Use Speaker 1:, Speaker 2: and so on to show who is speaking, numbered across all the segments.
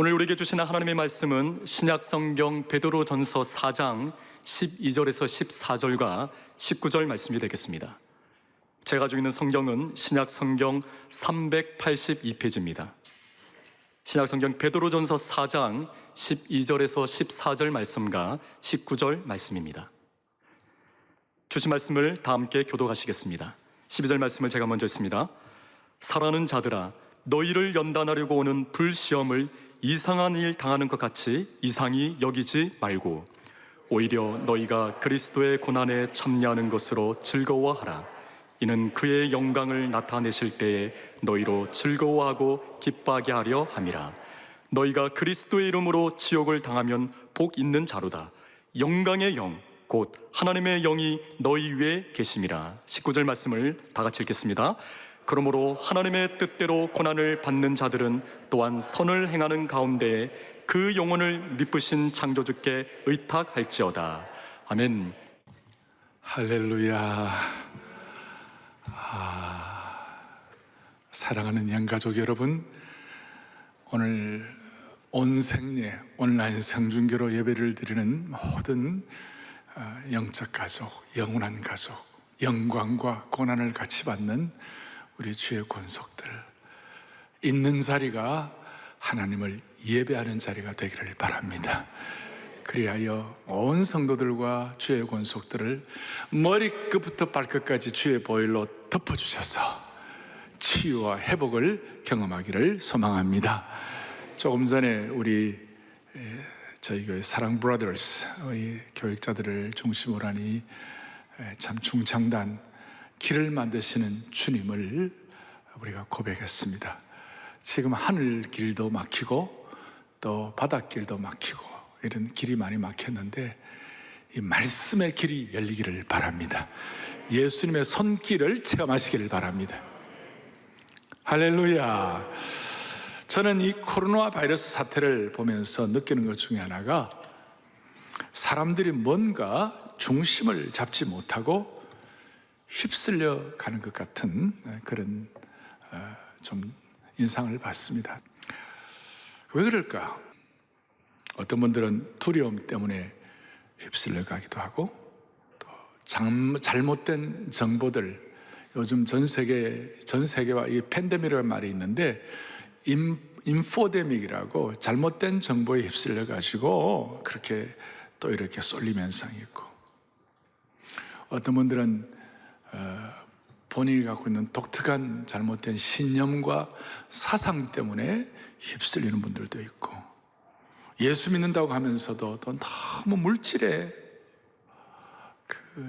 Speaker 1: 오늘 우리에게 주시는 하나님의 말씀은 신약 성경 베드로전서 4장 12절에서 14절과 19절 말씀이 되겠습니다. 제가 가지고 있는 성경은 신약 성경 382페이지입니다. 신약 성경 베드로전서 4장 12절에서 14절 말씀과 19절 말씀입니다. 주신 말씀을 다 함께 교독하시겠습니다. 12절 말씀을 제가 먼저 읽습니다. 사랑하는 자들아, 너희를 연단하려고 오는 불시험을 이상한 일 당하는 것 같이 이상히 여기지 말고 오히려 너희가 그리스도의 고난에 참여하는 것으로 즐거워하라. 이는 그의 영광을 나타내실 때에 너희로 즐거워하고 기뻐하게 하려 함이라. 너희가 그리스도의 이름으로 지옥을 당하면 복 있는 자로다. 영광의 영 곧 하나님의 영이 너희 위에 계심이라. 19절 말씀을 다 같이 읽겠습니다. 그러므로 하나님의 뜻대로 고난을 받는 자들은 또한 선을 행하는 가운데 그 영혼을 미쁘신 창조주께 의탁할지어다. 아멘.
Speaker 2: 할렐루야. 사랑하는 양가족 여러분, 오늘 온생례 온라인 성중교로 예배를 드리는 모든 영적 가족, 영원한 가족, 영광과 고난을 같이 받는 우리 주의 권속들, 있는 자리가 하나님을 예배하는 자리가 되기를 바랍니다. 그리하여 온 성도들과 주의 권속들을 머리끝부터 발끝까지 주의 보혈로 덮어주셔서 치유와 회복을 경험하기를 소망합니다. 조금 전에 우리 저희 교회 사랑 브라더스 교육자들을 중심으로 하니 참 중창단 길을 만드시는 주님을 우리가 고백했습니다. 지금 하늘 길도 막히고 또 바닷길도 막히고 이런 길이 많이 막혔는데 이 말씀의 길이 열리기를 바랍니다. 예수님의 손길을 체험하시기를 바랍니다. 할렐루야. 저는 이 코로나 바이러스 사태를 보면서 느끼는 것 중에 하나가 사람들이 뭔가 중심을 잡지 못하고 휩쓸려 가는 것 같은 그런 좀 인상을 받습니다. 왜 그럴까? 어떤 분들은 두려움 때문에 휩쓸려 가기도 하고 또 잘못된 정보들, 요즘 전 세계와 이 팬데믹이라는 말이 있는데 인포데믹이라고 잘못된 정보에 휩쓸려 가지고 그렇게 또 이렇게 쏠림 현상이 있고, 어떤 분들은 본인이 갖고 있는 독특한 잘못된 신념과 사상 때문에 휩쓸리는 분들도 있고, 예수 믿는다고 하면서도 또 너무 물질에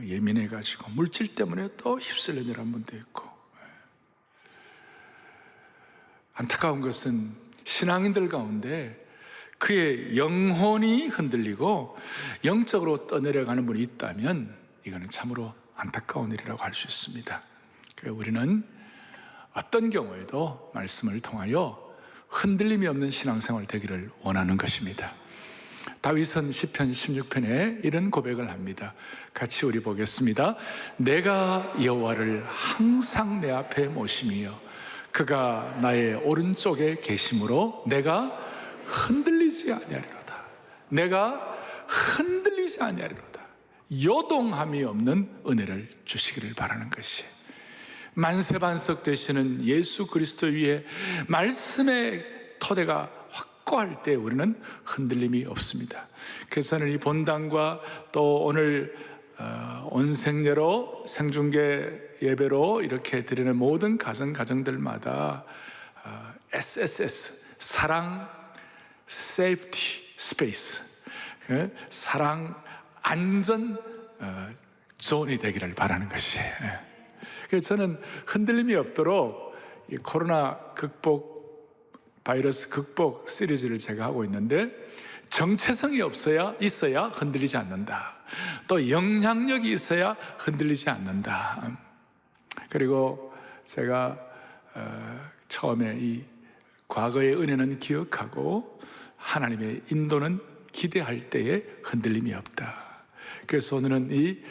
Speaker 2: 예민해 가지고 물질 때문에 또 휩쓸리는 분도 있고, 안타까운 것은 신앙인들 가운데 그의 영혼이 흔들리고 영적으로 떠내려가는 분이 있다면 이거는 참으로 안타까운 일이라고 할 수 있습니다. 그래서 우리는 어떤 경우에도 말씀을 통하여 흔들림이 없는 신앙생활 되기를 원하는 것입니다. 다윗은 시편 16편에 이런 고백을 합니다. 같이 우리 보겠습니다. 내가 여호와를 항상 내 앞에 모심이여 그가 나의 오른쪽에 계심으로 내가 흔들리지 아니하리로다. 내가 흔들리지 아니하리로다. 요동함이 없는 은혜를 주시기를 바라는 것이, 만세반석 되시는 예수 그리스도 위에 말씀의 토대가 확고할 때 우리는 흔들림이 없습니다. 그래서 저는 이 본당과 또 오늘 온생례로 생중계 예배로 이렇게 드리는 모든 가정들마다 SSS, 사랑, 세이프티, 스페이스, 사랑, 안전 존이 되기를 바라는 것이, 그래서 저는 흔들림이 없도록 이 코로나 바이러스 극복 시리즈를 제가 하고 있는데, 정체성이 있어야 흔들리지 않는다. 또 영향력이 있어야 흔들리지 않는다. 그리고 제가 처음에 이 과거의 은혜는 기억하고 하나님의 인도는 기대할 때에 흔들림이 없다. 그래서 오늘은 이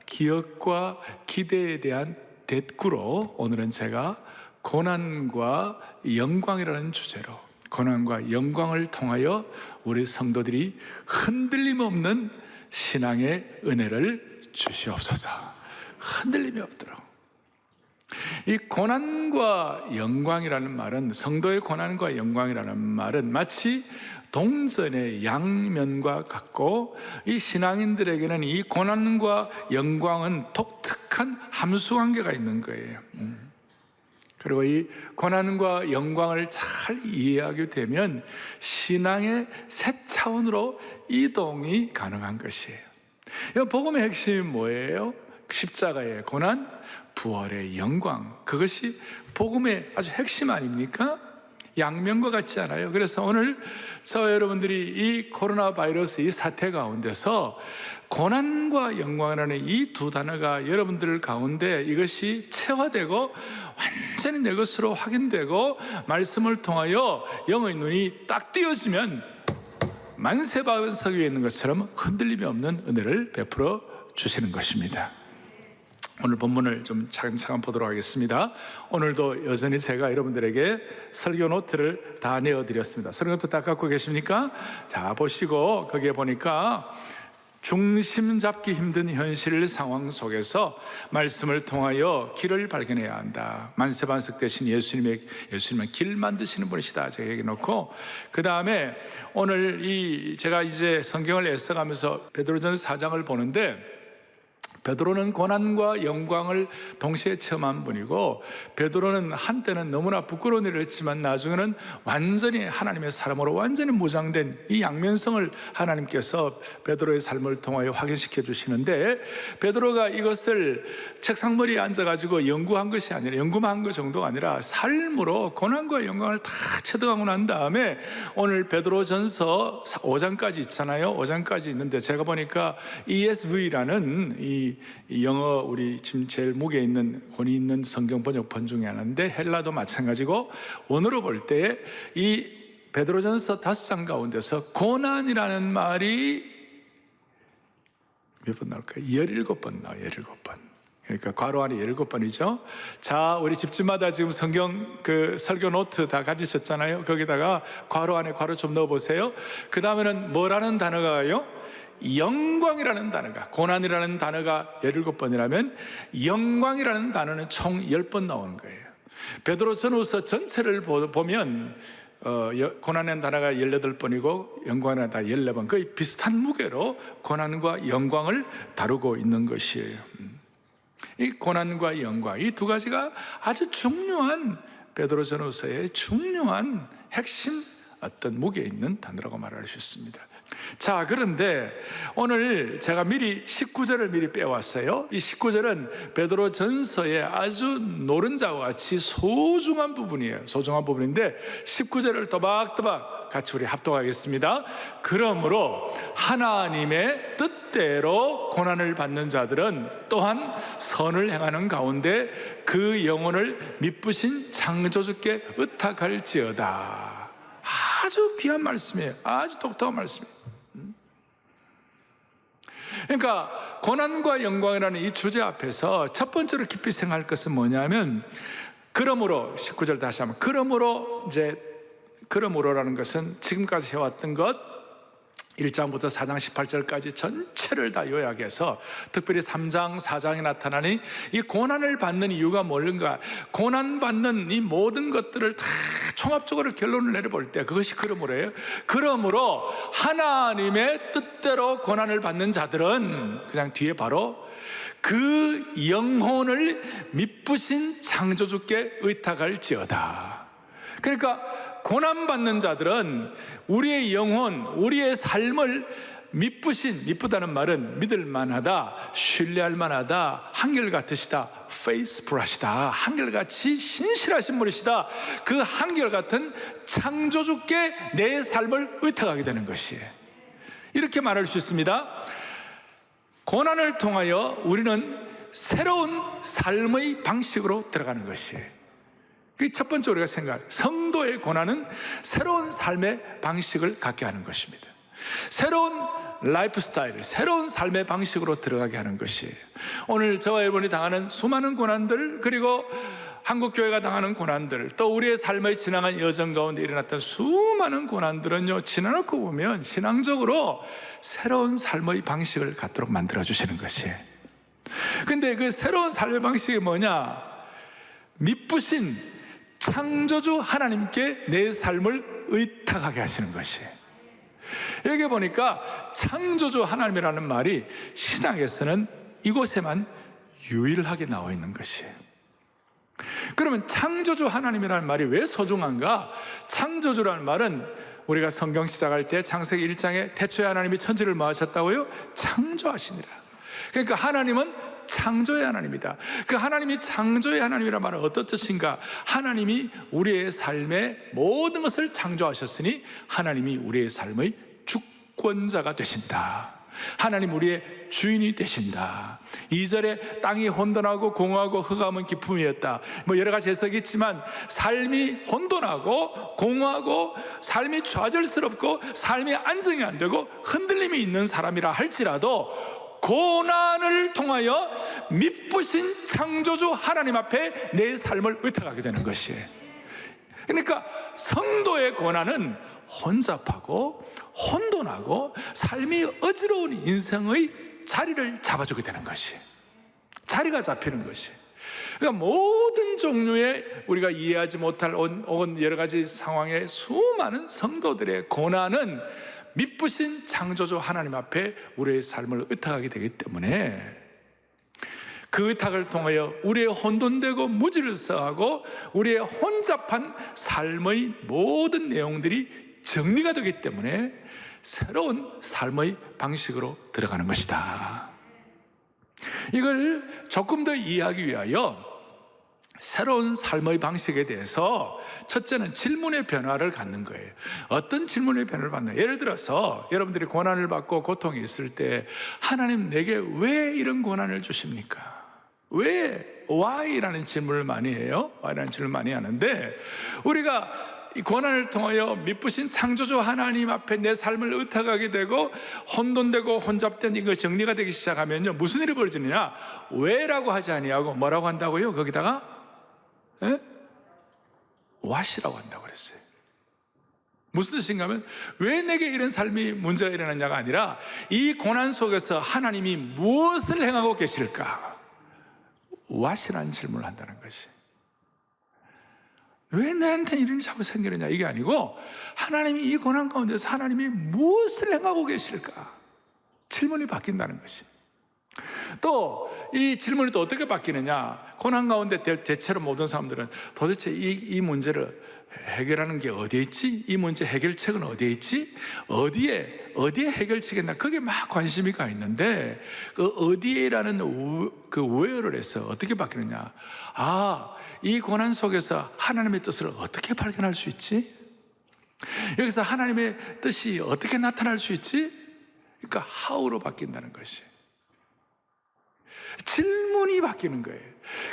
Speaker 2: 기억과 기대에 대한 대꾸로 오늘은 제가 고난과 영광이라는 주제로 고난과 영광을 통하여 우리 성도들이 흔들림 없는 신앙의 은혜를 주시옵소서. 흔들림이 없도록. 이 고난과 영광이라는 말은, 성도의 고난과 영광이라는 말은 마치 동전의 양면과 같고, 이 신앙인들에게는 이 고난과 영광은 독특한 함수관계가 있는 거예요. 그리고 이 고난과 영광을 잘 이해하게 되면 신앙의 새 차원으로 이동이 가능한 것이에요. 복음의 핵심이 뭐예요? 십자가의 고난, 부활의 영광. 그것이 복음의 아주 핵심 아닙니까? 양면과 같지 않아요? 그래서 오늘 저와 여러분들이 이 코로나 바이러스 이 사태 가운데서 고난과 영광이라는 이 두 단어가 여러분들 가운데 이것이 체화되고 완전히 내 것으로 확인되고 말씀을 통하여 영의 눈이 딱 띄어지면 만세바석 위에 있는 것처럼 흔들림이 없는 은혜를 베풀어 주시는 것입니다. 오늘 본문을 좀 차근차근 보도록 하겠습니다. 오늘도 여전히 제가 여러분들에게 설교 노트를 다 내어드렸습니다. 설교 노트 다 갖고 계십니까? 자, 보시고 거기에 보니까 중심 잡기 힘든 현실 상황 속에서 말씀을 통하여 길을 발견해야 한다. 만세반석 대신 예수님은 길 만드시는 분이시다. 제가 얘기 놓고, 그 다음에 오늘 제가 이제 성경을 애써가면서 베드로전서 4장을 보는데, 베드로는 고난과 영광을 동시에 체험한 분이고, 베드로는 한때는 너무나 부끄러운 일을 했지만 나중에는 완전히 하나님의 사람으로 완전히 무장된 이 양면성을 하나님께서 베드로의 삶을 통하여 확인시켜 주시는데, 베드로가 이것을 책상머리에 앉아가지고 연구한 것이 아니라, 연구만 한 것 정도가 아니라 삶으로 고난과 영광을 다 체득하고 난 다음에 오늘 베드로전서 5장까지 있잖아요. 5장까지 있는데 제가 보니까 ESV라는 이 영어 우리 지금 제일 무게 있는 권위 있는 성경 번역본 중에 하나인데, 헬라도 마찬가지고, 원어로 볼 때 이 베드로전서 5장 가운데서 고난이라는 말이 몇 번 나올까요? 17번 나와요. 17번. 그러니까 괄호 안에 17번이죠. 자, 우리 집집마다 지금 성경 설교 노트 다 가지셨잖아요. 거기다가 괄호 안에 괄호 좀 넣어보세요. 그 다음에는 뭐라는 단어가요? 영광이라는 단어가, 고난이라는 단어가 17번이라면 영광이라는 단어는 총 10번 나오는 거예요. 베드로 전후서 전체를 보면 고난이라는 단어가 18번이고 영광이라는 단어가 14번, 거의 비슷한 무게로 고난과 영광을 다루고 있는 것이에요. 이 고난과 영광, 이 두 가지가 아주 중요한 베드로 전후서의 중요한 핵심 어떤 무게 있는 단어라고 말할 수 있습니다. 자, 그런데 오늘 제가 미리 19절을 미리 빼왔어요. 이 19절은 베드로 전서의 아주 노른자와 같이 소중한 부분이에요. 소중한 부분인데 19절을 또박또박 같이 우리 합독하겠습니다. 그러므로 하나님의 뜻대로 고난을 받는 자들은 또한 선을 행하는 가운데 그 영혼을 미쁘신 창조주께 의탁할지어다. 아주 귀한 말씀이에요. 아주 독특한 말씀이에요. 그러니까 고난과 영광이라는 이 주제 앞에서 첫 번째로 깊이 생각할 것은 뭐냐면, 그러므로, 19절 다시 한번, 그러므로라는 것은 지금까지 해왔던 것 1장부터 4장 18절까지 전체를 다 요약해서 특별히 3장, 4장에 나타나는 이 고난을 받는 이유가 뭔가, 고난받는 이 모든 것들을 다 종합적으로 결론을 내려볼 때 그것이 그러므로예요. 그러므로 하나님의 뜻대로 고난을 받는 자들은, 그냥 뒤에 바로 그 영혼을 미쁘신 창조주께 의탁할지어다. 그러니까 고난받는 자들은 우리의 영혼, 우리의 삶을 미쁘다는 말은 믿을만하다, 신뢰할 만하다, 한결같으시다, faithful하시다, 한결같이 신실하신 분이시다, 그 한결같은 창조주께 내 삶을 의탁하게 되는 것이에요. 이렇게 말할 수 있습니다. 고난을 통하여 우리는 새로운 삶의 방식으로 들어가는 것이에요. 그게 첫 번째 우리가 성도의 고난은 새로운 삶의 방식을 갖게 하는 것입니다. 새로운 라이프 스타일, 새로운 삶의 방식으로 들어가게 하는 것이에요. 오늘 저와 여러분이 당하는 수많은 고난들, 그리고 한국교회가 당하는 고난들, 또 우리의 삶의 지나간 여정 가운데 일어났던 수많은 고난들은요, 지나놓고 보면 신앙적으로 새로운 삶의 방식을 갖도록 만들어주시는 것이에요. 근데 그 새로운 삶의 방식이 뭐냐? 미쁘신 창조주 하나님께 내 삶을 의탁하게 하시는 것이에요. 여기 보니까 창조주 하나님이라는 말이 신약에서는 이곳에만 유일하게 나와 있는 것이에요. 그러면 창조주 하나님이라는 말이 왜 소중한가? 창조주라는 말은 우리가 성경 시작할 때 창세기 1장에 태초에 하나님이 천지를 뭐 하셨다고요? 창조하시니라. 그러니까 하나님은 창조의 하나님이다. 그 하나님이 창조의 하나님이란 말은 어떤 뜻인가? 하나님이 우리의 삶의 모든 것을 창조하셨으니 하나님이 우리의 삶의 주권자가 되신다. 하나님 우리의 주인이 되신다. 2절에 땅이 혼돈하고 공허하고 흑암은 기품이었다. 뭐 여러 가지 해석이 있지만 삶이 혼돈하고 공허하고 삶이 좌절스럽고 삶이 안정이 안 되고 흔들림이 있는 사람이라 할지라도 고난을 통하여 미쁘신 창조주 하나님 앞에 내 삶을 의탁하게 되는 것이에요. 그러니까 성도의 고난은 혼잡하고 혼돈하고 삶이 어지러운 인생의 자리를 잡아주게 되는 것이에요. 자리가 잡히는 것이에요. 그러니까 모든 종류의 우리가 이해하지 못할 혹은 여러 가지 상황의 수많은 성도들의 고난은 미쁘신 창조주 하나님 앞에 우리의 삶을 의탁하게 되기 때문에 그 의탁을 통하여 우리의 혼돈되고 무질서하고 우리의 혼잡한 삶의 모든 내용들이 정리가 되기 때문에 새로운 삶의 방식으로 들어가는 것이다. 이걸 조금 더 이해하기 위하여 새로운 삶의 방식에 대해서 첫째는 질문의 변화를 갖는 거예요. 어떤 질문의 변화를 받느냐? 예를 들어서 여러분들이 고난을 받고 고통이 있을 때 하나님 내게 왜 이런 고난을 주십니까? 왜? Why라는 질문을 많이 해요. Why라는 질문을 많이 하는데 우리가 이 고난을 통하여 미쁘신 창조주 하나님 앞에 내 삶을 의탁하게 되고 혼돈되고 혼잡된 이거 정리가 되기 시작하면요 무슨 일이 벌어지느냐? 왜라고 하지 아니하고 뭐라고 한다고요? 거기다가 what이라고 한다고 그랬어요. 무슨 뜻인가 하면 왜 내게 이런 삶이 문제가 일어났냐가 아니라 이 고난 속에서 하나님이 무엇을 행하고 계실까? what이라는 질문을 한다는 것이. 왜 나한테 이런 일이 자꾸 생기느냐 이게 아니고 하나님이 이 고난 가운데서 하나님이 무엇을 행하고 계실까? 질문이 바뀐다는 것이. 또 이 질문이 또 어떻게 바뀌느냐? 고난 가운데 대체로 모든 사람들은 도대체 이 문제를 해결하는 게 어디에 있지? 이 문제 해결책은 어디에 있지? 어디에 해결책이나 그게 막 관심이 가 있는데 그 어디에라는 그 where를 해서 어떻게 바뀌느냐? 이 고난 속에서 하나님의 뜻을 어떻게 발견할 수 있지? 여기서 하나님의 뜻이 어떻게 나타날 수 있지? 그러니까 how로 바뀐다는 것이. 질문이 바뀌는 거예요.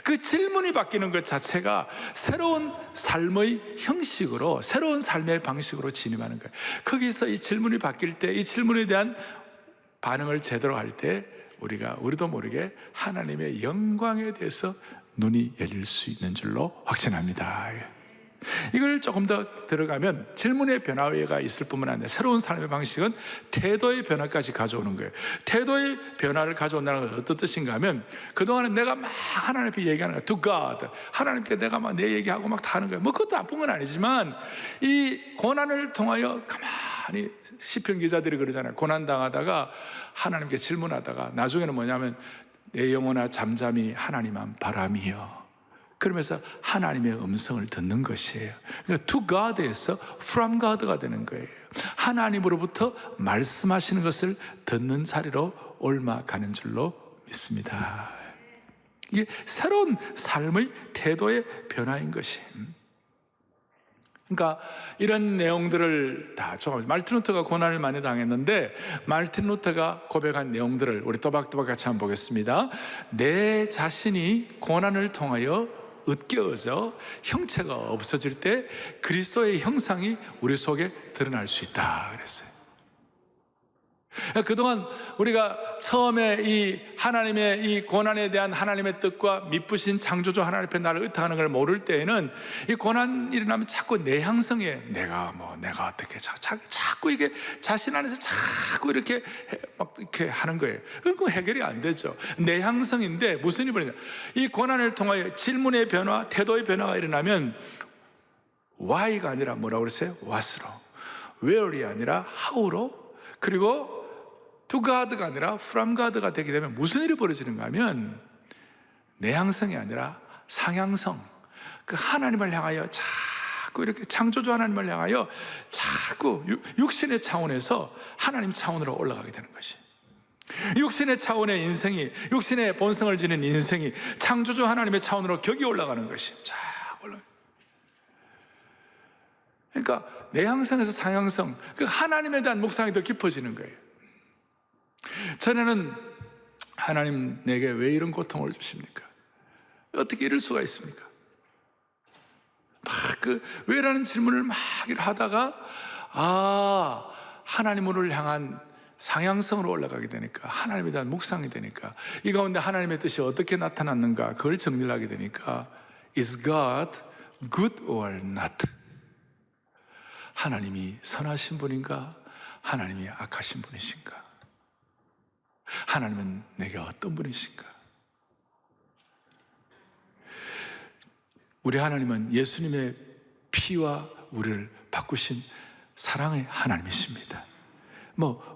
Speaker 2: 그 질문이 바뀌는 것 자체가 새로운 삶의 형식으로, 새로운 삶의 방식으로 진입하는 거예요. 거기서 이 질문이 바뀔 때, 이 질문에 대한 반응을 제대로 할 때 우리도 모르게 하나님의 영광에 대해서 눈이 열릴 수 있는 줄로 확신합니다. 이걸 조금 더 들어가면 질문의 변화가 있을 뿐만 아니라 새로운 삶의 방식은 태도의 변화까지 가져오는 거예요. 태도의 변화를 가져온다는 건 어떤 뜻인가 하면 그동안은 내가 막 하나님 앞에 얘기하는 거야. To God. 하나님께 내가 막 내 얘기하고 막 다 하는 거예요. 뭐 그것도 나쁜 건 아니지만 이 고난을 통하여 가만히 시편 기자들이 그러잖아요. 고난 당하다가 하나님께 질문하다가 나중에는 뭐냐면 내 영혼아 잠잠히 하나님만 바라미여. 그러면서 하나님의 음성을 듣는 것이에요. 그러니까 to God에서 from God가 되는 거예요. 하나님으로부터 말씀하시는 것을 듣는 자리로 옮아가는 줄로 믿습니다. 이게 새로운 삶의 태도의 변화인 것이에요. 그러니까 이런 내용들을 다 말틴 루터가 고난을 많이 당했는데 말틴 루터가 고백한 내용들을 우리 또박또박 같이 한번 보겠습니다. 내 자신이 고난을 통하여 으깨어져 형체가 없어질 때 그리스도의 형상이 우리 속에 드러날 수 있다 그랬어요. 그동안 우리가 처음에 이 하나님의 이 고난에 대한 하나님의 뜻과 미쁘신 창조주 하나님 앞에 나를 의탁하는 걸 모를 때에는 이 고난이 일어나면 자꾸 내 향성에 내가 어떻게 자꾸 이게 자신 안에서 자꾸 이렇게 막 이렇게 하는 거예요. 그건 해결이 안 되죠. 내 향성인데 무슨 일이 벌어지냐? 이 고난을 통하여 질문의 변화, 태도의 변화가 일어나면 why가 아니라 뭐라고 그랬어요? what으로, where이 아니라 how로, 그리고 to God가 아니라 from God가 되게 되면 무슨 일이 벌어지는가 하면 내향성이 아니라 상향성, 그 하나님을 향하여 자꾸 이렇게 창조주 하나님을 향하여 자꾸 육신의 차원에서 하나님 차원으로 올라가게 되는 것이, 육신의 차원의 인생이, 육신의 본성을 지닌 인생이 창조주 하나님의 차원으로 격이 올라가는 것이 자 올라. 그러니까 내향성에서 상향성, 그 하나님에 대한 묵상이 더 깊어지는 거예요. 전에는 하나님 내게 왜 이런 고통을 주십니까? 어떻게 이럴 수가 있습니까? 막 그 왜라는 질문을 막 하다가 하나님을 향한 상향성으로 올라가게 되니까, 하나님에 대한 묵상이 되니까, 이 가운데 하나님의 뜻이 어떻게 나타났는가 그걸 정리를 하게 되니까 Is God good or not? 하나님이 선하신 분인가? 하나님이 악하신 분이신가? 하나님은 내게 어떤 분이신가? 우리 하나님은 예수님의 피와 우리를 바꾸신 사랑의 하나님이십니다.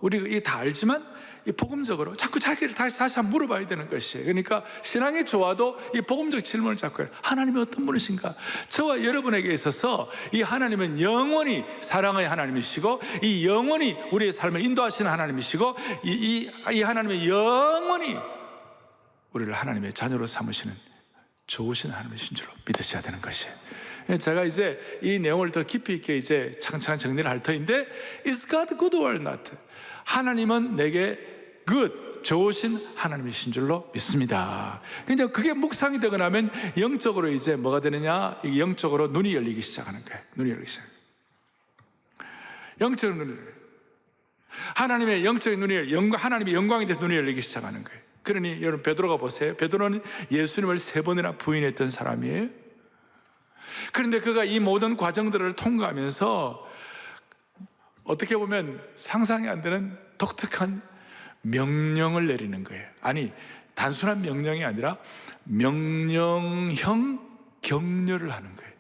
Speaker 2: 우리가 이게 다 알지만 이 복음적으로 자꾸 자기를 다시 한번 물어봐야 되는 것이에요. 그러니까 신앙이 좋아도 이 복음적 질문을 자꾸 해요. 하나님이 어떤 분이신가? 저와 여러분에게 있어서 이 하나님은 영원히 사랑의 하나님이시고, 이 영원히 우리의 삶을 인도하시는 하나님이시고, 이 하나님의 영원히 우리를 하나님의 자녀로 삼으시는 좋으신 하나님이신 줄로 믿으셔야 되는 것이에요. 제가 이제 이 내용을 더 깊이 있게 이제 차근차근 정리를 할 터인데, Is God good or not? 하나님은 내게 good, 좋으신 하나님이신 줄로 믿습니다. 근데 그게 묵상이 되고 나면 영적으로 이제 뭐가 되느냐? 이게 영적으로 눈이 열리기 시작하는 거예요. 눈이 열리기 시작. 영적인 눈이 열려요. 하나님의 영적인 눈이 하나님의 영광에 대해서 눈이 열리기 시작하는 거예요. 그러니 여러분 베드로가 보세요. 베드로는 예수님을 3번이나 부인했던 사람이에요. 그런데 그가 이 모든 과정들을 통과하면서 어떻게 보면 상상이 안 되는 독특한 명령을 내리는 거예요. 아니, 단순한 명령이 아니라 명령형 격려를 하는 거예요.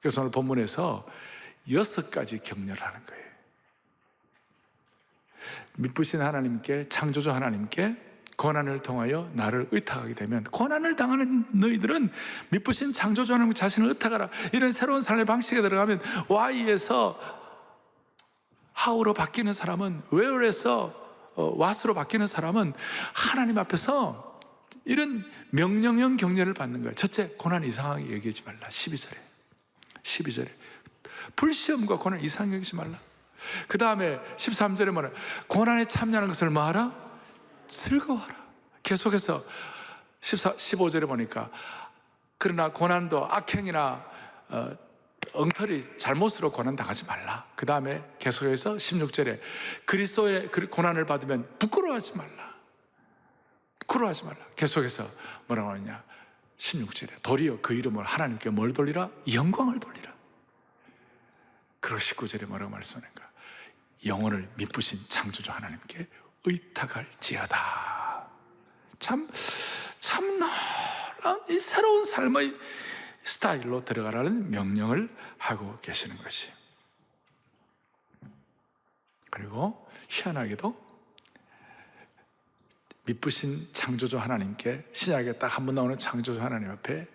Speaker 2: 그래서 오늘 본문에서 6가지 격려를 하는 거예요. 미쁘신 하나님께, 창조주 하나님께 고난을 통하여 나를 의탁하게 되면, 고난을 당하는 너희들은 미쁘신 창조주 하나님 자신을 의탁하라, 이런 새로운 삶의 방식에 들어가면 Y에서 How로 바뀌는 사람은, Where에서 What으로 바뀌는 사람은 하나님 앞에서 이런 명령형 격려를 받는 거예요. 첫째, 고난 이상하게 얘기하지 말라. 12절에 불시험과 고난 이상하게 얘기하지 말라. 그 다음에 13절에 뭐라? 고난에 참여하는 것을 뭐하라? 즐거워하라. 계속해서 15절에 보니까 그러나 고난도 악행이나 엉터리 잘못으로 고난 당하지 말라. 그 다음에 계속해서 16절에 그리스도의 고난을 받으면 부끄러워하지 말라. 부끄러워하지 말라. 계속해서 뭐라고 하느냐? 16절에 도리어 그 이름을 하나님께 뭘 돌리라? 영광을 돌리라. 그리고 19절에 뭐라고 말씀하는가? 영혼을 미쁘신 창조주 하나님께 의탁할지어다. 참 놀라운 이 새로운 삶의 스타일로 들어가라는 명령을 하고 계시는 것이. 그리고 희한하게도 미쁘신 창조주 하나님께, 신약에 딱 한 번 나오는 창조주 하나님 앞에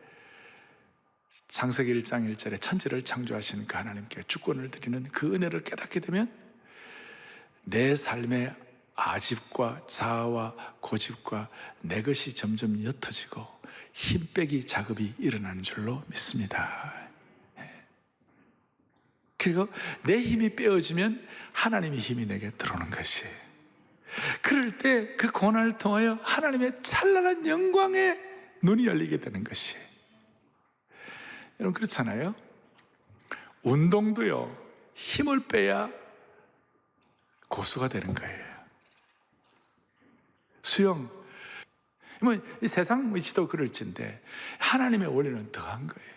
Speaker 2: 창세기 1장 1절에 천지를 창조하시는 그 하나님께 주권을 드리는 그 은혜를 깨닫게 되면 내 삶의 아집과 자아와 고집과 내 것이 점점 옅어지고 힘 빼기 작업이 일어나는 줄로 믿습니다. 그리고 내 힘이 빼어지면 하나님의 힘이 내게 들어오는 것이, 그럴 때 그 고난을 통하여 하나님의 찬란한 영광에 눈이 열리게 되는 것이. 여러분 그렇잖아요. 운동도요, 힘을 빼야 고수가 되는 거예요. 수영, 이 세상 위치도 그럴진데 하나님의 원리는 더한 거예요.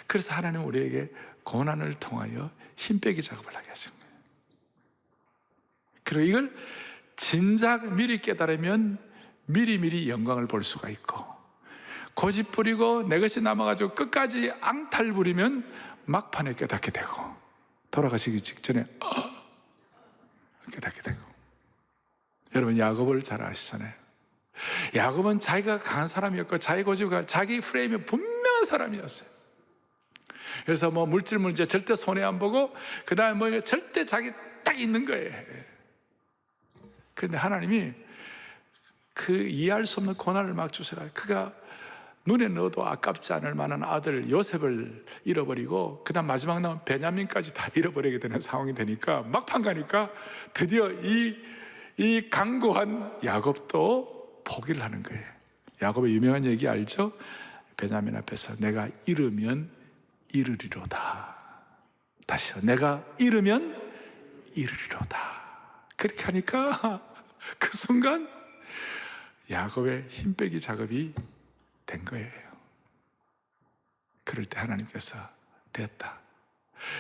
Speaker 2: 그래서 하나님은 우리에게 고난을 통하여 힘 빼기 작업을 하게 하신 거예요. 그리고 이걸 진작 미리 깨달으면 미리미리 영광을 볼 수가 있고, 고집 부리고 내 것이 남아가지고 끝까지 앙탈 부리면 막판에 깨닫게 되고, 돌아가시기 직전에 깨닫게 되고. 여러분, 야곱을 잘 아시잖아요. 야곱은 자기가 강한 사람이었고 자기 고집과 자기 프레임이 분명한 사람이었어요. 그래서 뭐 물질 문제 절대 손해 안 보고, 그 다음에 뭐 절대 자기 딱 있는 거예요. 그런데 하나님이 그 이해할 수 없는 고난을 막 주셔라. 그가 눈에 넣어도 아깝지 않을 만한 아들 요셉을 잃어버리고, 그 다음 마지막 남은 베냐민까지 다 잃어버리게 되는 상황이 되니까, 막판 가니까 드디어 이 강고한 야곱도 포기를 하는 거예요. 야곱의 유명한 얘기 알죠? 베냐민 앞에서 내가 잃으면 잃으리로다. 다시요. 내가 잃으면 잃으리로다. 그렇게 하니까 그 순간 야곱의 힘 빼기 작업이 된 거예요. 그럴 때 하나님께서 됐다.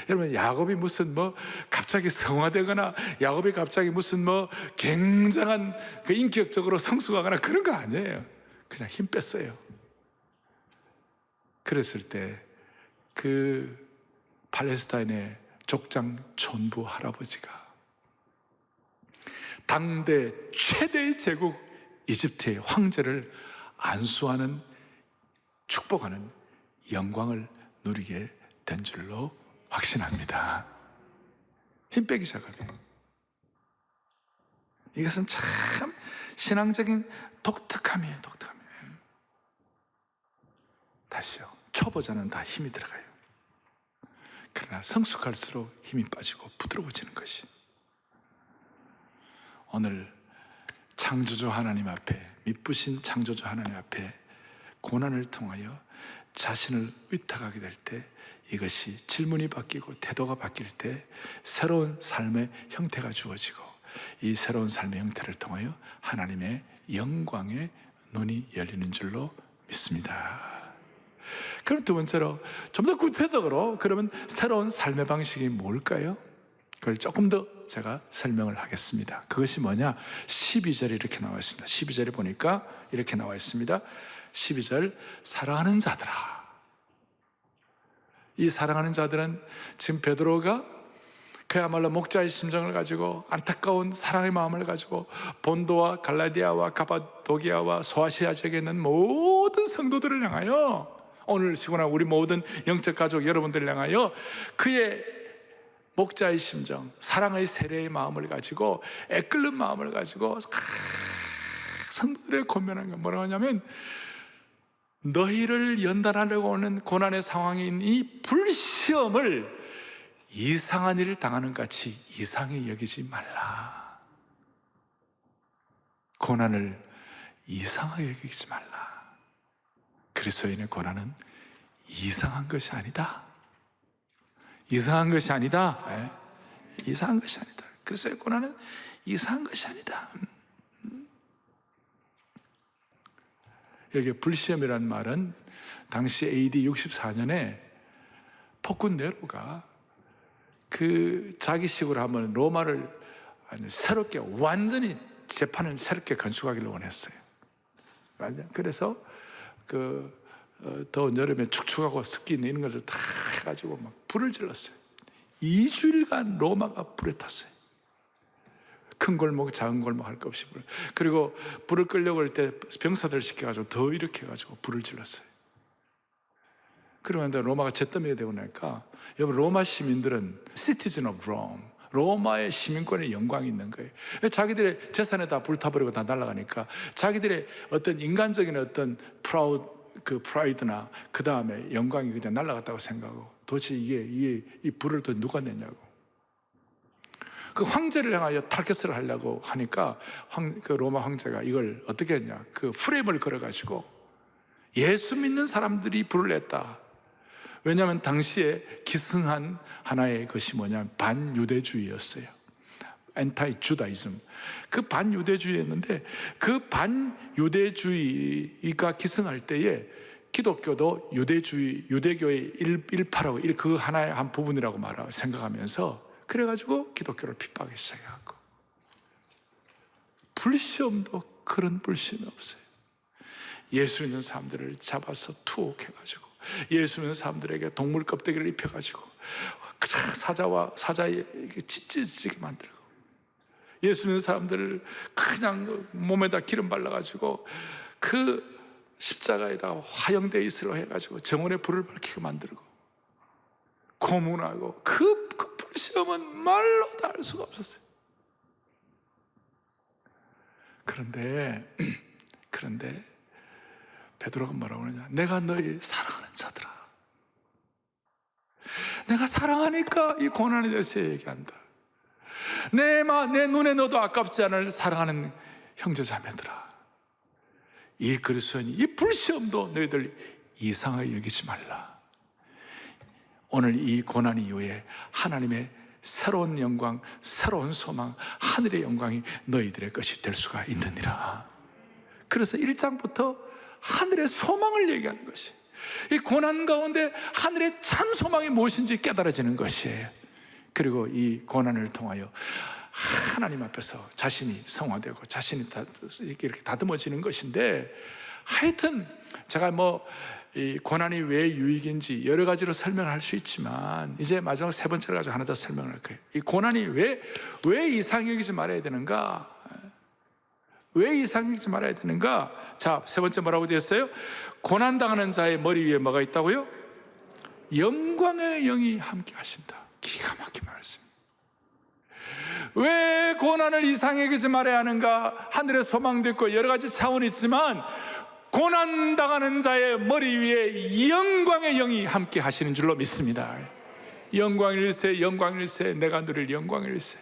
Speaker 2: 여러분, 야곱이 무슨 뭐 갑자기 성화되거나, 야곱이 갑자기 무슨 뭐 굉장한 그 인격적으로 성숙하거나 그런 거 아니에요. 그냥 힘 뺐어요. 그랬을 때 그 팔레스타인의 족장 촌부 할아버지가 당대 최대의 제국 이집트의 황제를 안수하는, 축복하는 영광을 누리게 된 줄로 확신합니다. 힘 빼기 작업이에요. 이것은 참 신앙적인 독특함이에요. 독특함이에요. 다시요. 초보자는 다 힘이 들어가요. 그러나 성숙할수록 힘이 빠지고 부드러워지는 것이. 오늘 창조주 하나님 앞에, 미쁘신 창조주 하나님 앞에 고난을 통하여 자신을 의탁하게 될 때, 이것이 질문이 바뀌고 태도가 바뀔 때 새로운 삶의 형태가 주어지고, 이 새로운 삶의 형태를 통하여 하나님의 영광의 눈이 열리는 줄로 믿습니다. 그럼 두 번째로, 좀 더 구체적으로 그러면 새로운 삶의 방식이 뭘까요? 그걸 조금 더 제가 설명을 하겠습니다. 그것이 뭐냐? 12절에 이렇게 나와 있습니다. 12절에 보니까 이렇게 나와 있습니다. 12절, 사랑하는 자들아. 이 사랑하는 자들은 지금 베드로가 그야말로 목자의 심정을 가지고, 안타까운 사랑의 마음을 가지고 본도와 갈라디아와 가바도기아와 소아시아 지역에 있는 모든 성도들을 향하여, 오늘 시구나 우리 모든 영적 가족 여러분들을 향하여 그의 목자의 심정, 사랑의 세례의 마음을 가지고, 애끓는 마음을 가지고 성도들의 권면한 건 뭐라고 하냐면, 너희를 연단하려고 오는 고난의 상황인 이 불시험을 이상한 일을 당하는 같이 이상히 여기지 말라. 고난을 이상하게 여기지 말라. 그리스도인의 고난은 이상한 것이 아니다. 이상한 것이 아니다. 네? 이상한 것이 아니다. 그리스도의 고난은 이상한 것이 아니다. 여기 불시험이라는 말은 당시 AD 64년에 폭군 네로가 그 자기식으로 한번 로마를 새롭게, 완전히 재판을 새롭게 건축하기를 원했어요. 그래서 더운 여름에 축축하고 습기 있는 이런 것을 다 해가지고 막 불을 질렀어요. 2주일간 로마가 불에 탔어요. 큰 골목, 작은 골목 할 것 없이 불. 그리고 불을 끌려고 할 때 병사들 시켜가지고 더 일으켜가지고 불을 질렀어요. 그러고 로마가 잿더미가 되고 나니까, 여러분, 로마 시민들은 citizen of Rome, 로마의 시민권의 영광이 있는 거예요. 자기들의 재산에 다 불타버리고 다 날아가니까 자기들의 어떤 인간적인 어떤 프라이드나 그 다음에 영광이 그냥 날아갔다고 생각하고, 도대체 이 불을 또 누가 냈냐고. 그 황제를 향하여 타겟을 하려고 하니까 그 로마 황제가 이걸 어떻게 했냐, 그 프레임을 걸어가지고 예수 믿는 사람들이 불을 냈다. 왜냐하면 당시에 기승한 하나의 것이 뭐냐면 반유대주의였어요. 엔타이 주다이즘, 그 반유대주의였는데 그 반유대주의가 기승할 때에 기독교도 유대교의 일파라고 그 하나의 한 부분이라고 말하고 생각하면서 그래가지고 기독교를 핍박하기 시작해갖고 불시험도 그런 불시험이 없어요. 예수 믿는 사람들을 잡아서 투옥해가지고 예수 믿는 사람들에게 동물 껍데기를 입혀가지고 사자의 찢어지게 만들고 예수 믿는 사람들을 그냥 몸에다 기름 발라가지고 그 십자가에다가 화형되어 있으려 해가지고 정원에 불을 밝히게 만들고 고문하고 그 불시험은 말로 다 할 수가 없었어요. 그런데 베드로가 뭐라고 그러냐, 내가 너희 사랑하는 자들아, 내가 사랑하니까 이 고난에 대해서 얘기한다. 내 눈에 넣어도 아깝지 않을 사랑하는 형제자매들아, 이 그리스도인이 이 불시험도 너희들 이상하게 여기지 말라. 오늘 이 고난 이후에 하나님의 새로운 영광, 새로운 소망, 하늘의 영광이 너희들의 것이 될 수가 있느니라. 그래서 1장부터 하늘의 소망을 얘기하는 것이, 이 고난 가운데 하늘의 참 소망이 무엇인지 깨달아지는 것이에요. 그리고 이 고난을 통하여 하나님 앞에서 자신이 성화되고 자신이 이렇게 다듬어지는 것인데, 하여튼 제가 이 고난이 왜 유익인지 여러 가지로 설명할 수 있지만 이제 마지막 세 번째를 가지고 하나 더 설명을 할 거예요. 이 고난이 왜 이상히 여기지 말아야 되는가? 왜 이상히 여기지 말아야 되는가? 자, 세 번째 뭐라고 되었어요? 고난당하는 자의 머리 위에 뭐가 있다고요? 영광의 영이 함께 하신다. 기가 막힌 말씀. 왜 고난을 이상히 여기지 말아야 하는가? 하늘의 소망도 있고 여러 가지 차원이 있지만 고난당하는 자의 머리 위에 영광의 영이 함께 하시는 줄로 믿습니다. 영광일세, 영광일세, 내가 누릴 영광일세.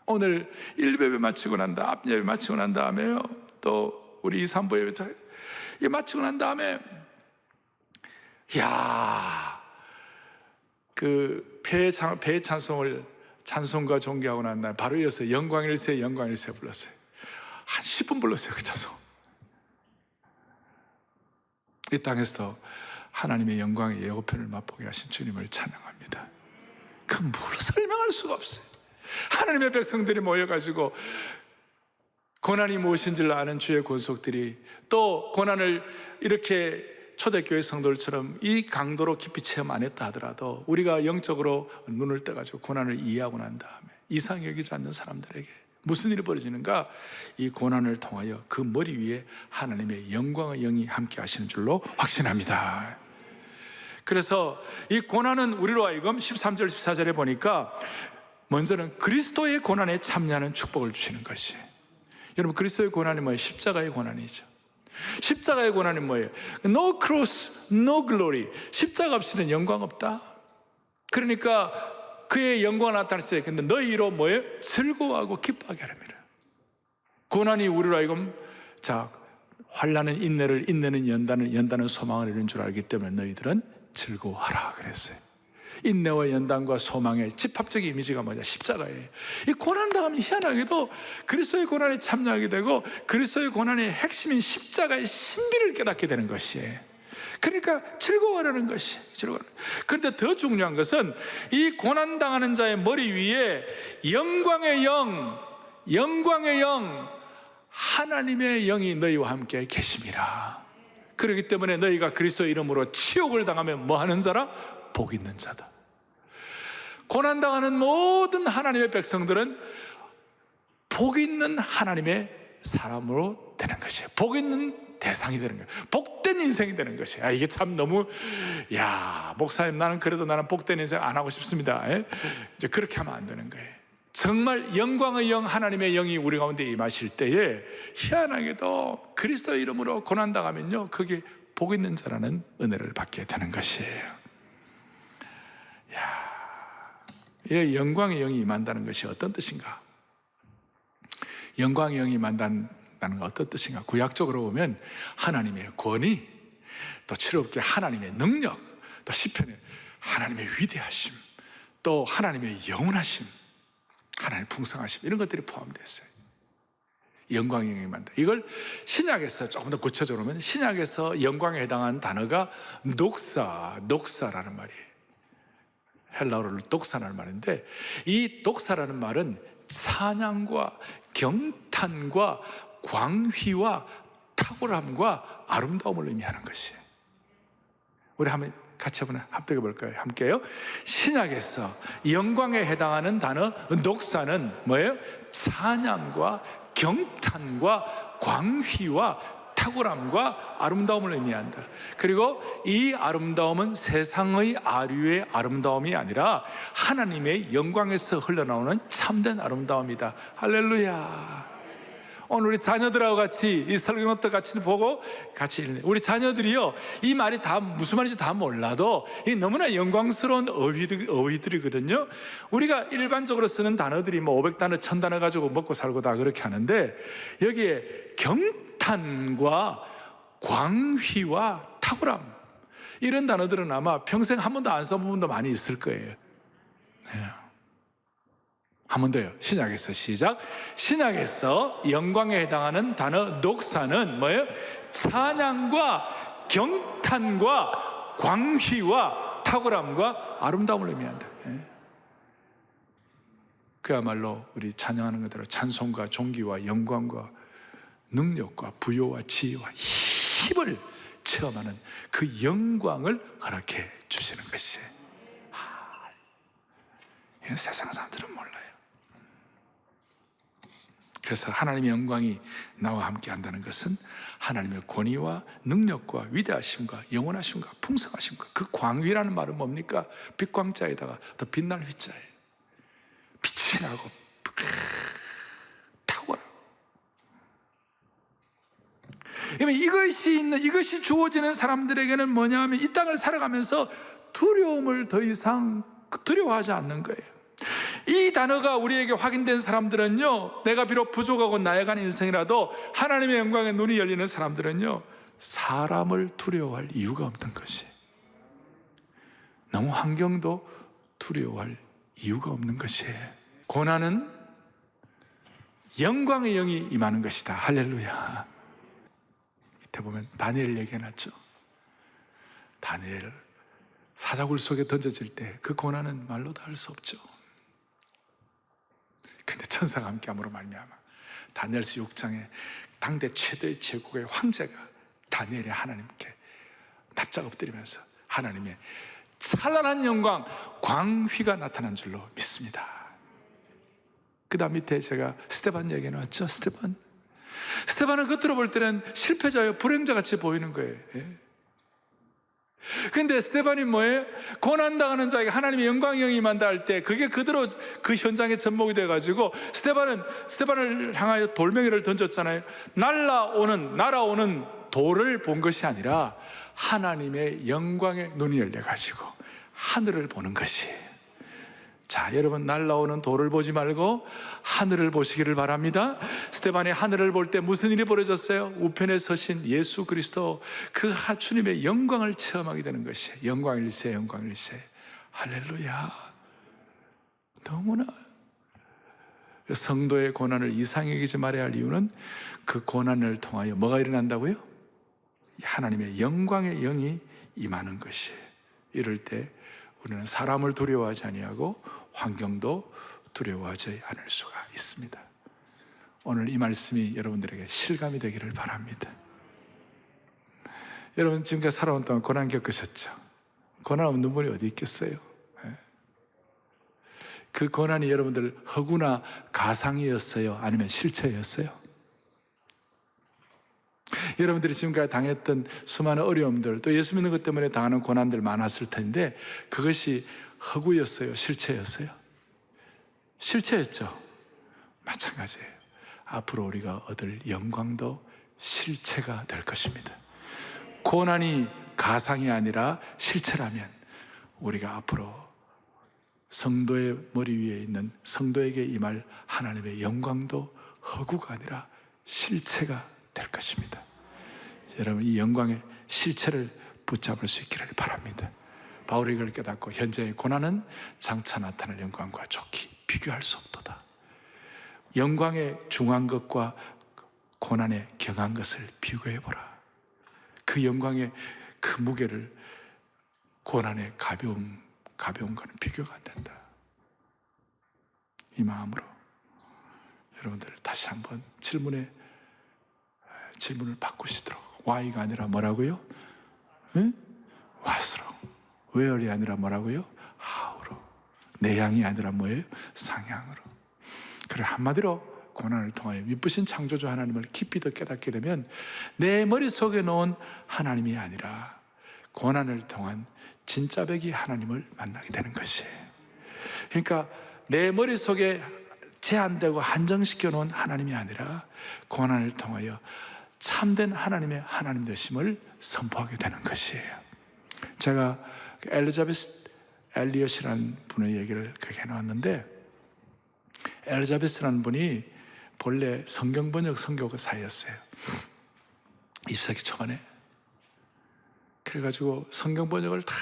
Speaker 2: 오늘 1예배 마치고 앞 예배 마치고 난 다음에요, 또 우리 2, 3부 예배 마치고 난 다음에 그 배의 찬송을 찬송가 종교하고 난 다음에 바로 이어서 영광일세, 영광일세 불렀어요. 한 10분 불렀어요, 그 찬송. 이 땅에서도 하나님의 영광의 예고편을 맛보게 하신 주님을 찬양합니다. 그 뭘 설명할 수가 없어요. 하나님의 백성들이 모여가지고 고난이 무엇인지를 아는 주의 권속들이 또 고난을 이렇게 초대교회 성도들처럼 이 강도로 깊이 체험 안 했다 하더라도 우리가 영적으로 눈을 떠가지고 고난을 이해하고 난 다음에 이상히 여기지 않는 사람들에게 무슨 일이 벌어지는가? 이 고난을 통하여 그 머리 위에 하나님의 영광의 영이 함께 하시는 줄로 확신합니다. 그래서 이 고난은 우리로 하여금 13절 14절에 보니까 먼저는 그리스도의 고난에 참여하는 축복을 주시는 것이에요. 여러분, 그리스도의 고난이 뭐예요? 십자가의 고난이죠. 십자가의 고난이 뭐예요? No cross, no glory. 십자가 없이는 영광 없다. 그러니까 그의 영광을 나타냈어요. 근데 너희로 뭐예요? 즐거워하고 기뻐하게 하랍니다. 고난이 우리로 하여금 환난은 인내를, 인내는 연단을, 연단은 소망을 이루는 줄 알기 때문에 너희들은 즐거워하라 그랬어요. 인내와 연단과 소망의 집합적인 이미지가 뭐냐? 십자가예요. 이 고난당하면 희한하게도 그리스도의 고난에 참여하게 되고 그리스도의 고난의 핵심인 십자가의 신비를 깨닫게 되는 것이에요. 그러니까 즐거워하라는 것이 즐거워. 그런데 더 중요한 것은 이 고난당하는 자의 머리 위에 영광의 영, 하나님의 영이 너희와 함께 계심이라. 그렇기 때문에 너희가 그리스도의 이름으로 치욕을 당하면 뭐 하는 자라? 복 있는 자다. 고난당하는 모든 하나님의 백성들은 복 있는 하나님의 사람으로 되는 것이에요. 복 있는 대상이 되는 거예요. 복된 인생이 되는 것이에요. 이게 참 너무, 목사님, 나는 복된 인생 안 하고 싶습니다. 이제 그렇게 하면 안 되는 거예요. 정말 영광의 영, 하나님의 영이 우리 가운데 임하실 때에 희한하게도 그리스도의 이름으로 고난당하면요, 그게 복 있는 자라는 은혜를 받게 되는 것이에요. 이 영광의 영이 임한다는 것이 어떤 뜻인가? 영광의 영이 임한다는 건 어떤 뜻인가? 구약적으로 보면 하나님의 권위, 또 출애굽기 하나님의 능력, 또 시편에 하나님의 위대하심, 또 하나님의 영원하심, 하나님 풍성하심, 이런 것들이 포함되어 있어요. 영광의 영이 임한다. 이걸 신약에서 조금 더 구체적으로 보면, 신약에서 영광에 해당하는 단어가 녹사라는 말이에요. 헬라어로 녹사라는 말인데, 이 녹사라는 말은 찬양과 경탄과 광휘와 탁월함과 아름다움을 의미하는 것이에요. 우리 한번 같이 한번 합독해 볼까요? 함께요. 신약에서 영광에 해당하는 단어 녹사는 뭐예요? 찬양과 경탄과 광휘와 탁월함과 아름다움을 의미한다. 그리고 이 아름다움은 세상의 아류의 아름다움이 아니라 하나님의 영광에서 흘러나오는 참된 아름다움이다. 할렐루야. 오늘 우리 자녀들하고 같이 이 설교노트 같이 보고 같이 읽는, 우리 자녀들이요, 이 말이 다 무슨 말인지 다 몰라도 이 너무나 영광스러운 어휘들이거든요. 우리가 일반적으로 쓰는 단어들이 뭐 500단어 1000단어 가지고 먹고 살고 다 그렇게 하는데, 여기에 경탄과 광휘와 탁월함, 이런 단어들은 아마 평생 한 번도 안 써본 분도 많이 있을 거예요. 네. 한 번 더요. 신약에서 시작. 신약에서 영광에 해당하는 단어 녹사는 뭐예요? 찬양과 경탄과 광휘와 탁월함과 아름다움을 의미한다. 그야말로 우리 찬양하는 것대로 찬송과 존귀와 영광과 능력과 부요와 지혜와 힘을 체험하는 그 영광을 허락해 주시는 것이에요. 이건 세상 사람들은 몰라요. 그래서 하나님의 영광이 나와 함께 한다는 것은 하나님의 권위와 능력과 위대하심과 영원하심과 풍성하심과, 그 광위라는 말은 뭡니까? 빛광자에다가 더 빛날 휘자예요. 빛이 나고 탁월하고. 이것이 주어지는 사람들에게는 뭐냐 하면, 이 땅을 살아가면서 두려움을 더 이상 두려워하지 않는 거예요. 이 단어가 우리에게 확인된 사람들은요, 내가 비록 부족하고 나약한 인생이라도 하나님의 영광에 눈이 열리는 사람들은요, 사람을 두려워할 이유가 없는 것이, 너무 환경도 두려워할 이유가 없는 것이에요. 고난은 영광의 영이 임하는 것이다. 할렐루야. 밑에 보면 다니엘 얘기해놨죠. 다니엘 사자굴 속에 던져질 때 그 고난은 말로 다 할 수 없죠. 근데 천사가 함께함으로 말미암아 다니엘서 6장에 당대 최대의 제국의 황제가 다니엘이 하나님께 납작 엎드리면서 하나님의 찬란한 영광, 광휘가 나타난 줄로 믿습니다. 그 다음 밑에 제가 스데반 얘기 나왔죠. 스데반은 겉으로 볼 때는 실패자요, 불행자같이 보이는 거예요. 근데 스데반이 뭐예요? 고난당하는 자에게 하나님의 영광이 임한다 할 때 그게 그대로 그 현장에 접목이 돼가지고 스데반을 향하여 돌멩이를 던졌잖아요. 날아오는 돌을 본 것이 아니라 하나님의 영광에 눈이 열려가지고 하늘을 보는 것이에요. 자, 여러분, 날아오는 돌을 보지 말고 하늘을 보시기를 바랍니다. 스데반이 하늘을 볼 때 무슨 일이 벌어졌어요? 우편에 서신 예수 그리스도, 그 주님의 영광을 체험하게 되는 것이에요. 영광일세, 영광일세. 할렐루야. 너무나 성도의 고난을 이상히 여기지 말아야 할 이유는 그 고난을 통하여 뭐가 일어난다고요? 하나님의 영광의 영이 임하는 것이에요. 이럴 때 우리는 사람을 두려워하지 아니하고 환경도 두려워하지 않을 수가 있습니다. 오늘 이 말씀이 여러분들에게 실감이 되기를 바랍니다. 여러분, 지금까지 살아온 동안 고난 겪으셨죠? 고난 없는 분이 어디 있겠어요? 그 고난이 여러분들 허구나 가상이었어요? 아니면 실체였어요? 여러분들이 지금까지 당했던 수많은 어려움들, 또 예수 믿는 것 때문에 당하는 고난들 많았을 텐데, 그것이 허구였어요? 실체였어요? 실체였죠? 마찬가지예요. 앞으로 우리가 얻을 영광도 실체가 될 것입니다. 고난이 가상이 아니라 실체라면 우리가 앞으로 성도의 머리 위에 있는 성도에게 임할 하나님의 영광도 허구가 아니라 실체가 될 것입니다. 여러분, 이 영광의 실체를 붙잡을 수 있기를 바랍니다. 바울이 이걸 깨닫고 현재의 고난은 장차 나타날 영광과 좋게 비교할 수 없도다. 영광의 중한 것과 고난의 경한 것을 비교해보라. 그 영광의 그 무게를 고난의 가벼운 거는 비교가 안 된다. 이 마음으로 여러분들 다시 한번 질문을 바꾸시도록. Why가 아니라 뭐라고요? 응? What으로. Where이 아니라 뭐라고요? How로. 내향이 아니라 뭐예요? 상향으로. 그래, 한마디로 고난을 통하여 미쁘신 창조주 하나님을 깊이 더 깨닫게 되면 내 머릿속에 놓은 하나님이 아니라 고난을 통한 진짜 백이 하나님을 만나게 되는 것이에요. 그러니까 내 머릿속에 제한되고 한정시켜 놓은 하나님이 아니라 고난을 통하여 참된 하나님의 하나님 되심을 선포하게 되는 것이에요. 제가 엘리자베스 엘리엇이라는 분의 얘기를 그렇게 해놓았는데, 엘리자베스라는 분이 본래 성경 번역 선교사였어요. 20세기 초반에. 그래가지고 성경 번역을 다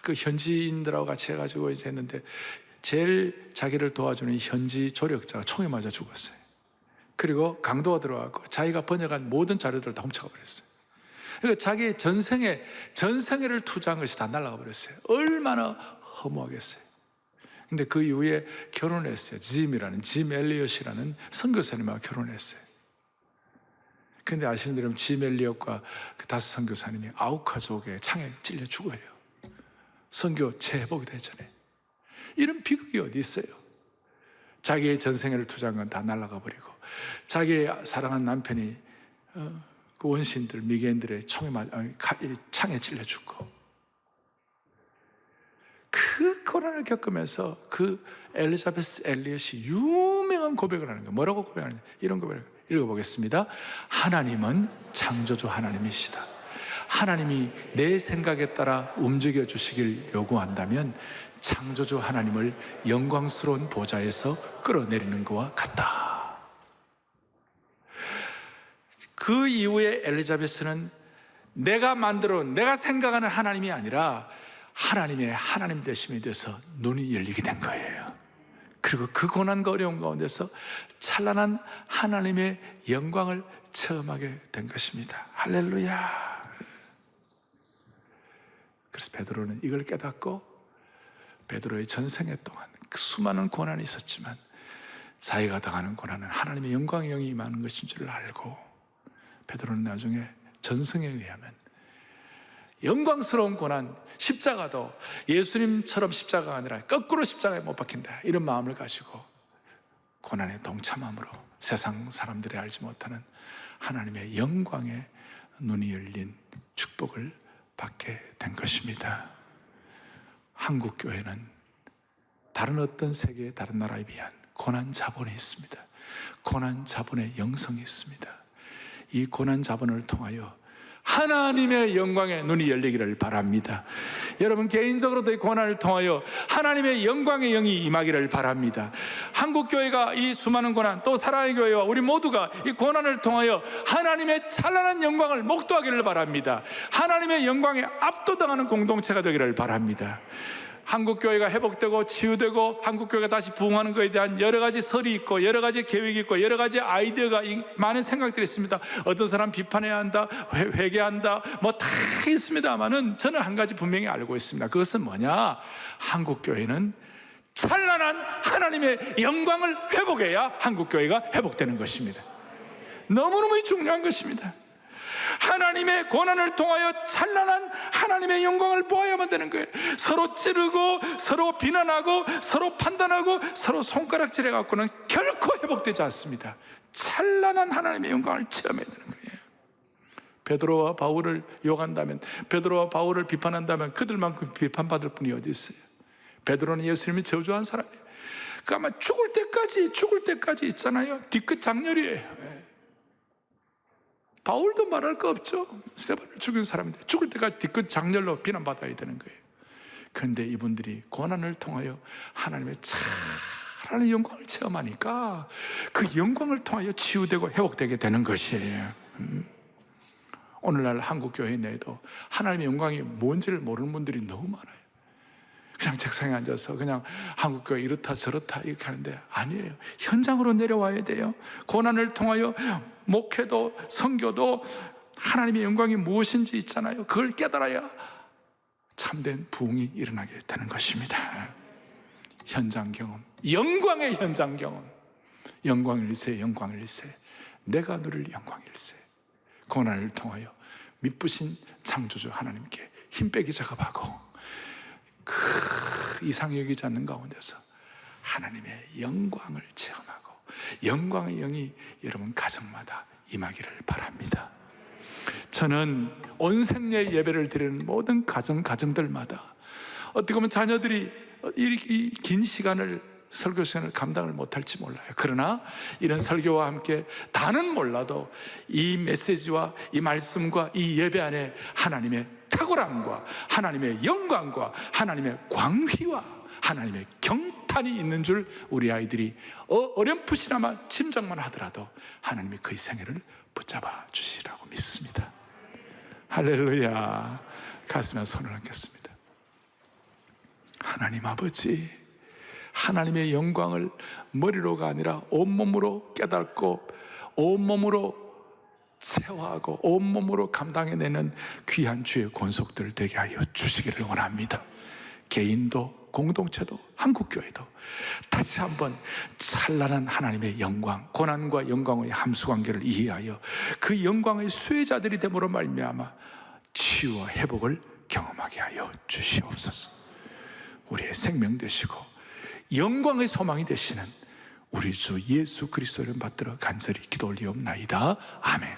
Speaker 2: 그 현지인들하고 같이 해가지고 이제 했는데, 제일 자기를 도와주는 현지 조력자가 총에 맞아 죽었어요. 그리고 강도가 들어와서 자기가 번역한 모든 자료들을 다 훔쳐가 버렸어요. 그러니까 자기 전생애를 투자한 것이 다 날아가 버렸어요. 얼마나 허무하겠어요. 근데 그 이후에 결혼을 했어요. 짐 엘리엇이라는 선교사님하고 결혼했어요. 근데 아시는 대로 짐 엘리엇과 그 다섯 선교사님이 아우카족의 창에 찔려 죽어요. 선교 재회복이 되잖아요. 이런 비극이 어디 있어요? 자기의 전생애를 투자한 건 다 날아가 버리고, 자기의 사랑한 남편이 그 원시인들, 미개인들의 창에 찔려 죽고, 그 고난을 겪으면서 그 엘리자베스 엘리엇이 유명한 고백을 하는 거예요. 뭐라고 고백하느냐? 이런 고백을 읽어보겠습니다. 하나님은 창조주 하나님이시다. 하나님이 내 생각에 따라 움직여 주시길 요구한다면 창조주 하나님을 영광스러운 보좌에서 끌어내리는 것과 같다. 그 이후에 엘리자베스는 내가 생각하는 하나님이 아니라 하나님의 하나님 되심에 대해서 눈이 열리게 된 거예요. 그리고 그 고난과 어려움 가운데서 찬란한 하나님의 영광을 체험하게 된 것입니다. 할렐루야. 그래서 베드로는 이걸 깨닫고, 베드로의 전생애 동안 그 수많은 고난이 있었지만 자기가 당하는 고난은 하나님의 영광의 영이 임하는 것인 줄 알고, 베드로는 나중에 전승에 의하면 영광스러운 고난, 십자가도 예수님처럼 십자가가 아니라 거꾸로 십자가에 못 박힌다, 이런 마음을 가지고 고난에 동참함으로 세상 사람들이 알지 못하는 하나님의 영광의 눈이 열린 축복을 받게 된 것입니다. 한국교회는 다른 어떤 세계의 다른 나라에 비한 고난 자본이 있습니다. 고난 자본의 영성이 있습니다. 이 고난 자본을 통하여 하나님의 영광의 눈이 열리기를 바랍니다. 여러분 개인적으로도 이 고난을 통하여 하나님의 영광의 영이 임하기를 바랍니다. 한국교회가 이 수많은 고난, 또 사랑의 교회와 우리 모두가 이 고난을 통하여 하나님의 찬란한 영광을 목도하기를 바랍니다. 하나님의 영광에 압도당하는 공동체가 되기를 바랍니다. 한국교회가 회복되고 치유되고 한국교회가 다시 부흥하는 것에 대한 여러 가지 설이 있고 여러 가지 계획이 있고 여러 가지 아이디어가, 많은 생각들이 있습니다. 어떤 사람 비판해야 한다, 회개한다, 뭐 다 있습니다만은 저는 한 가지 분명히 알고 있습니다. 그것은 뭐냐? 한국교회는 찬란한 하나님의 영광을 회복해야 한국교회가 회복되는 것입니다. 너무너무 중요한 것입니다. 하나님의 고난을 통하여 찬란한 하나님의 영광을 보아야만 되는 거예요. 서로 찌르고 서로 비난하고 서로 판단하고 서로 손가락질 해갖고는 결코 회복되지 않습니다. 찬란한 하나님의 영광을 체험해야 되는 거예요. 베드로와 바울을 욕한다면, 베드로와 바울을 비판한다면 그들만큼 비판받을 분이 어디 있어요? 베드로는 예수님이 저주한 사람이에요. 그 아마 죽을 때까지 있잖아요. 뒤끝 장렬이에요. 바울도 말할 거 없죠. 스데반을 죽인 사람인데 죽을 때까지 뒤끝 장렬로 비난받아야 되는 거예요. 그런데 이분들이 고난을 통하여 하나님의 찬란한 영광을 체험하니까 그 영광을 통하여 치유되고 회복되게 되는 것이에요. 오늘날 한국교회 내에도 하나님의 영광이 뭔지를 모르는 분들이 너무 많아요. 그냥 책상에 앉아서 그냥 한국교회 이렇다 저렇다 이렇게 하는데 아니에요. 현장으로 내려와야 돼요. 고난을 통하여 목회도 선교도 하나님의 영광이 무엇인지 있잖아요. 그걸 깨달아야 참된 부흥이 일어나게 되는 것입니다. 현장 경험, 영광의 현장 경험. 영광일세, 영광일세. 내가 누릴 영광일세. 고난을 통하여 미쁘신 창조주 하나님께 힘 빼기 작업하고 그 이상 여기지 않는 가운데서 하나님의 영광을 체험하고 영광의 영이 여러분 가정마다 임하기를 바랍니다. 저는 온 생애 예배를 드리는 모든 가정들마다 어떻게 보면 자녀들이 이 긴 시간을 설교 시간을 감당을 못할지 몰라요. 그러나 이런 설교와 함께 다는 몰라도 이 메시지와 이 말씀과 이 예배 안에 하나님의 탁월함과 하나님의 영광과 하나님의 광휘와 하나님의 경탄이 있는 줄 우리 아이들이 어렴풋이나마 짐작만 하더라도 하나님이 그의 생애를 붙잡아 주시라고 믿습니다. 할렐루야. 가슴에 손을 얹겠습니다. 하나님 아버지, 하나님의 영광을 머리로가 아니라 온몸으로 깨닫고 온몸으로 체화하고 온몸으로 감당해내는 귀한 주의 권속들 되게 하여 주시기를 원합니다. 개인도 공동체도 한국교회도 다시 한번 찬란한 하나님의 영광, 고난과 영광의 함수관계를 이해하여 그 영광의 수혜자들이 됨으로 말미암아 치유와 회복을 경험하게 하여 주시옵소서. 우리의 생명 되시고 영광의 소망이 되시는 우리 주 예수 그리스도를 받들어 간절히 기도 올리옵나이다. 아멘.